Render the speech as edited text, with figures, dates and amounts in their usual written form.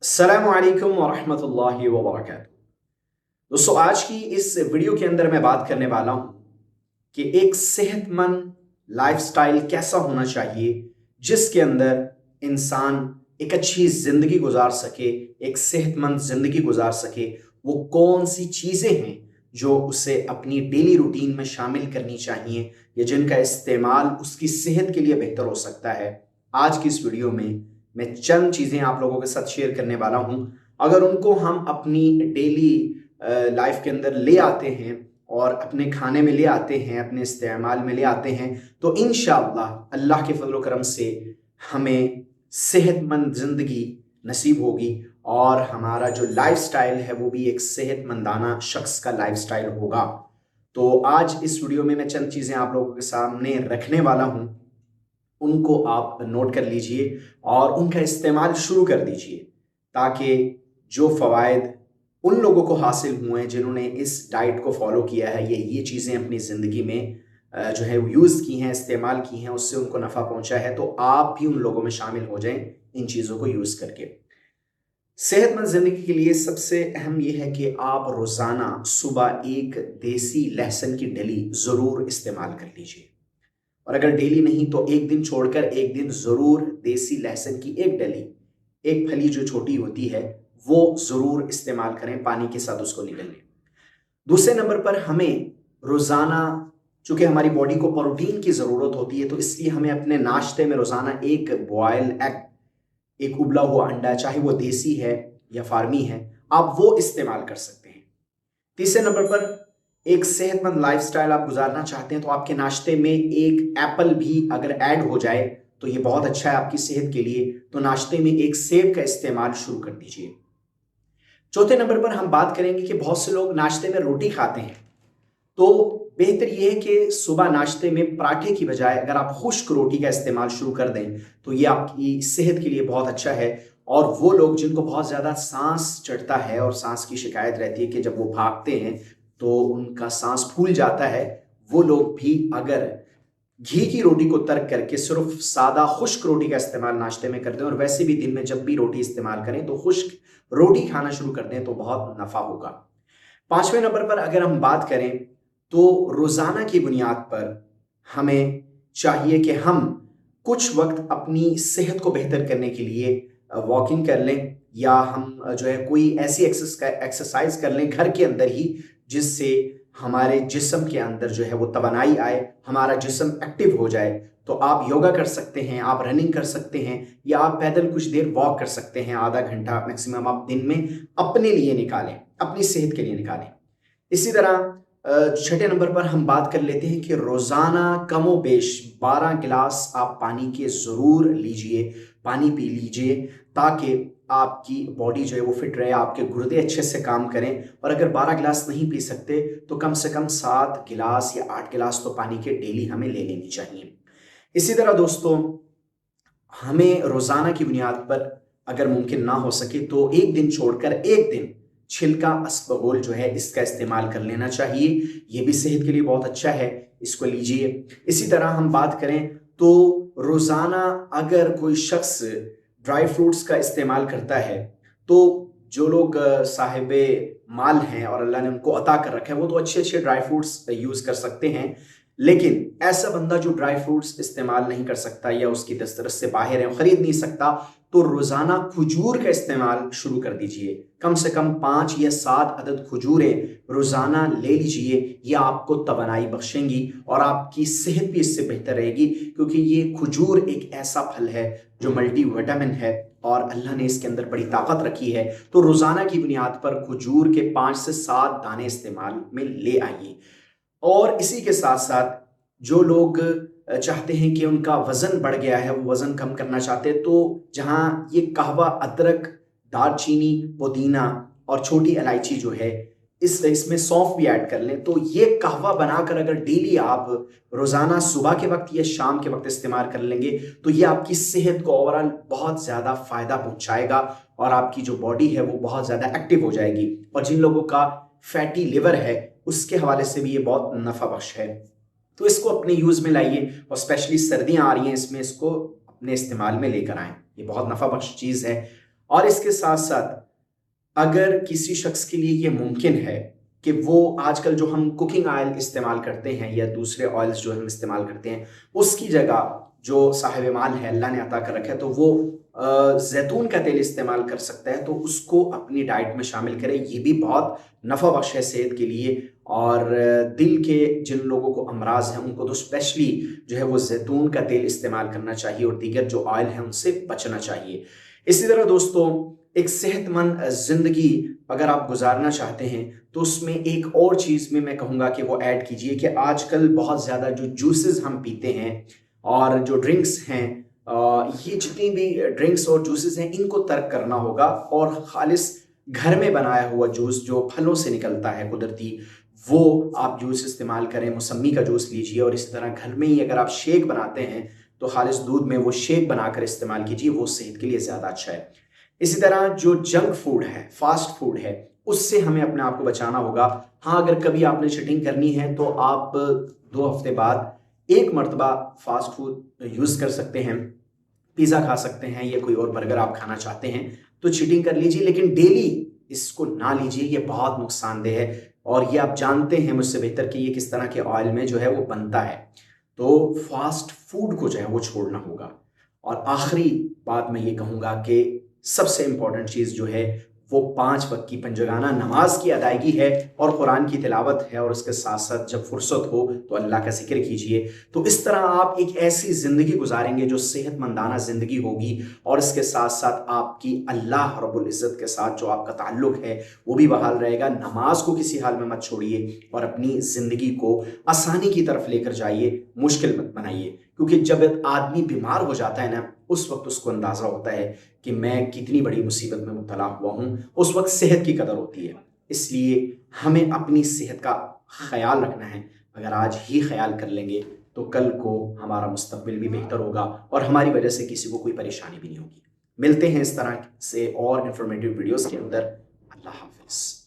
अस्सलामु अलैकुम वरहमतुल्लाहि वबरकातुहू। दोस्तों, आज की इस वीडियो के अंदर मैं बात करने वाला हूं कि एक सेहतमंद लाइफस्टाइल कैसा होना चाहिए जिसके अंदर इंसान एक अच्छी जिंदगी गुजार सके, एक सेहतमंद जिंदगी गुजार सके। वो कौन सी चीजें हैं जो उसे अपनी डेली रूटीन में शामिल करनी चाहिए या जिनका इस्तेमाल उसकी सेहत के लिए बेहतर हो सकता है। आज की इस वीडियो में मैं चंद चीजें आप लोगों के साथ शेयर करने वाला हूं। अगर उनको हम अपनी डेली लाइफ के अंदर ले आते हैं और अपने खाने में ले आते हैं, अपने इस्तेमाल में ले आते हैं, तो इंशाअल्लाह अल्लाह के फजल करम से हमें सेहतमंद जिंदगी नसीब होगी और हमारा जो लाइफस्टाइल है वो भी एक सेहतमंदाना शख्स का लाइफस्टाइल होगा। तो आज इस वीडियो में मैं चंद चीजें आप लोगों के सामने रखने वाला हूं, उनको आप नोट कर लीजिए और उनका इस्तेमाल शुरू कर दीजिए ताकि जो फ़वाइद उन लोगों को हासिल हुए हैं जिन्होंने इस डाइट को फॉलो किया है, ये चीज़ें अपनी ज़िंदगी में जो है यूज़ की हैं, इस्तेमाल की हैं, उससे उनको नफ़ा पहुंचा है, तो आप भी उन लोगों में शामिल हो जाएं इन चीज़ों को यूज़ करके। सेहतमंद ज़िंदगी के लिए सबसे अहम यह है कि आप रोज़ाना सुबह एक देसी लहसुन की डली ज़रूर इस्तेमाल कर लीजिए। और अगर डेली नहीं तो एक दिन छोड़कर एक दिन जरूर देसी लहसुन की एक डली, एक फली जो छोटी होती है, वो जरूर इस्तेमाल करें, पानी के साथ उसको निगल लें। दूसरे नंबर पर हमें रोजाना, चूंकि हमारी बॉडी को प्रोटीन की जरूरत होती है, तो इसलिए हमें अपने नाश्ते में रोजाना एक बॉयल एग, एक उबला हुआ अंडा, चाहे वो देसी है या फार्मी है, आप वो इस्तेमाल कर सकते हैं। तीसरे नंबर पर एक सेहतमंद लाइफस्टाइल आप गुजारना चाहते हैं तो आपके नाश्ते में एक एप्पल भी अगर ऐड हो जाए तो ये बहुत अच्छा है आपकी सेहत के लिए। तो नाश्ते में एक सेब का इस्तेमाल शुरू कर दीजिए। चौथे नंबर पर हम बात करेंगे कि बहुत से लोग नाश्ते में रोटी खाते हैं, तो बेहतर यह है कि सुबह नाश्ते में पराठे की बजाय अगर आप खुश्क रोटी का इस्तेमाल शुरू कर दें तो ये आपकी सेहत के लिए बहुत अच्छा है। और वो लोग जिनको बहुत ज़्यादा सांस चढ़ता है और सांस की शिकायत रहती है कि जब वो भागते हैं तो उनका सांस फूल जाता है, वो लोग भी अगर घी की रोटी को तर्क करके सिर्फ सादा खुश्क रोटी का इस्तेमाल नाश्ते में कर दें और वैसे भी दिन में जब भी रोटी इस्तेमाल करें तो खुश्क रोटी खाना शुरू कर दें तो बहुत नफा होगा। पांचवें नंबर पर अगर हम बात करें तो रोजाना की बुनियाद पर हमें चाहिए कि हम कुछ वक्त अपनी सेहत को बेहतर करने के लिए वॉकिंग कर लें या हम जो है कोई ऐसी एक्सरसाइज कर लें घर के अंदर ही जिससे हमारे जिस्म के अंदर जो है वो तवानाई आए, हमारा जिस्म एक्टिव हो जाए। तो आप योगा कर सकते हैं, आप रनिंग कर सकते हैं या आप पैदल कुछ देर वॉक कर सकते हैं, आधा घंटा मैक्सिमम आप दिन में अपने लिए निकालें, अपनी सेहत के लिए निकालें। इसी तरह छठे नंबर पर हम बात कर लेते हैं कि रोजाना कमो बेश 12 गिलास आप पानी के जरूर लीजिए, पानी पी लीजिए ताकि आपकी बॉडी जो है वो फिट रहे, आपके गुर्दे अच्छे से काम करें। और अगर 12 गिलास नहीं पी सकते तो कम से कम 7 गिलास या 8 गिलास तो पानी के डेली हमें ले लेनी चाहिए। इसी तरह दोस्तों, हमें रोजाना की बुनियाद पर अगर मुमकिन ना हो सके तो एक दिन छोड़कर एक दिन छिलका अस्पगोल जो है इसका इस्तेमाल कर लेना चाहिए, ये भी सेहत के लिए बहुत अच्छा है, इसको लीजिए। इसी तरह हम बात करें तो रोजाना अगर कोई शख्स ड्राई फ्रूट्स का इस्तेमाल करता है तो जो लोग साहिबे माल हैं और अल्लाह ने उनको अता कर रखा है वो तो अच्छे अच्छे ड्राई फ्रूट्स यूज कर सकते हैं, लेकिन ऐसा बंदा जो ड्राई फ्रूट्स इस्तेमाल नहीं कर सकता या उसकी दस्तरस से बाहर है, खरीद नहीं सकता, तो रोजाना खजूर का इस्तेमाल शुरू कर दीजिए। कम से कम 5 या 7 अदद खजूरें रोजाना ले लीजिए, ये आपको तवानाई बख्शेंगी और आपकी सेहत भी इससे बेहतर रहेगी, क्योंकि ये खजूर एक ऐसा फल है जो मल्टी विटामिन है और अल्लाह ने इसके अंदर बड़ी ताकत रखी है। तो रोजाना की बुनियाद पर खजूर के 5 से 7 दाने इस्तेमाल में ले आइए। और इसी के साथ साथ जो लोग चाहते हैं कि उनका वजन बढ़ गया है, वो वजन कम करना चाहते हैं, तो जहां ये कहवा, अदरक, दालचीनी, पुदीना और छोटी इलायची जो है इसमें सौंफ भी ऐड कर लें, तो ये कहवा बनाकर अगर डेली आप रोजाना सुबह के वक्त या शाम के वक्त इस्तेमाल कर लेंगे तो ये आपकी सेहत को ओवरऑल बहुत ज्यादा फायदा पहुंचाएगा और आपकी जो बॉडी है वो बहुत ज्यादा एक्टिव हो जाएगी। और जिन लोगों का फैटी लिवर है उसके हवाले से भी ये बहुत नफा बख्श है, तो इसको अपने यूज में लाइए और स्पेशली सर्दियां आ रही हैं, इसमें इसको अपने इस्तेमाल में लेकर आएं, ये बहुत नफा बख्श चीज है। और इसके साथ साथ अगर किसी शख्स के लिए ये मुमकिन है कि वो आजकल जो हम कुकिंग ऑयल इस्तेमाल करते हैं या दूसरे ऑयल्स जो हम इस्तेमाल करते हैं, उसकी जगह जो साहिब माल है, अल्लाह ने अता कर रखा है, तो वो जैतून का तेल इस्तेमाल कर सकता है, तो उसको अपनी डाइट में शामिल करें। ये भी बहुत नफ़ा बख्श है सेहत के लिए। और दिल के जिन लोगों को अमराज हैं उनको तो स्पेशली जो है वो जैतून का तेल इस्तेमाल करना चाहिए और दीगर जो ऑयल है उनसे बचना चाहिए। इसी तरह दोस्तों, एक सेहतमंद जिंदगी अगर आप गुजारना चाहते हैं तो उसमें एक और चीज़ में मैं कहूँगा कि वो ऐड कीजिए कि आजकल बहुत ज़्यादा जो जूसेस हम पीते हैं और जो ड्रिंक्स हैं, ये जितनी भी ड्रिंक्स और जूसेस हैं इनको तर्क करना होगा और खालिस घर में बनाया हुआ जूस जो फलों से निकलता है कुदरती, वो आप जूस इस्तेमाल करें। मौसमी का जूस लीजिए और इसी तरह घर में ही अगर आप शेक बनाते हैं तो खालिस दूध में वो शेक बनाकर इस्तेमाल कीजिए, वो सेहत के लिए ज़्यादा अच्छा है। इसी तरह जो जंक फूड है, फास्ट फूड है, उससे हमें अपने आप को बचाना होगा। हाँ, अगर कभी आपने चीटिंग करनी है तो आप 2 हफ्ते बाद एक मरतबा फास्ट फूड यूज़ कर सकते हैं, पिज़्ज़ा खा सकते हैं या कोई और बर्गर आप खाना चाहते हैं तो चीटिंग कर लीजिए, लेकिन डेली इसको ना लीजिए, ये बहुत नुकसानदेह है। और ये आप जानते हैं मुझसे बेहतर कि ये किस तरह के ऑयल में जो है वो बनता है। तो फास्ट फूड को जो है वो छोड़ना होगा। और आखिरी बात मैं ये कहूँगा कि सबसे इंपॉर्टेंट चीज़ जो है वो 5 वक्त की पंजगाना नमाज की अदायगी है और कुरान की तिलावत है। और उसके साथ साथ जब फुर्सत हो तो अल्लाह का जिक्र कीजिए। तो इस तरह आप एक ऐसी ज़िंदगी गुजारेंगे जो सेहतमंदाना ज़िंदगी होगी और इसके साथ साथ आपकी अल्लाह रब्बुल इज़्ज़त के साथ जो आपका ताल्लुक़ है वो भी बहाल रहेगा। नमाज को किसी हाल में मत छोड़िए और अपनी ज़िंदगी को आसानी की तरफ लेकर जाइए, मुश्किल मत बनाइए। क्योंकि जब आदमी बीमार हो जाता है ना, उस वक्त उसको अंदाज़ा होता है कि मैं कितनी बड़ी मुसीबत में मुब्तला हुआ हूँ, उस वक्त सेहत की कदर होती है। इसलिए हमें अपनी सेहत का ख्याल रखना है। अगर आज ही ख्याल कर लेंगे तो कल को हमारा मुस्तकबिल भी बेहतर होगा और हमारी वजह से किसी को कोई परेशानी भी नहीं होगी। मिलते हैं इस तरह से और इंफॉर्मेटिव वीडियोस के अंदर। अल्लाह हाफिज़।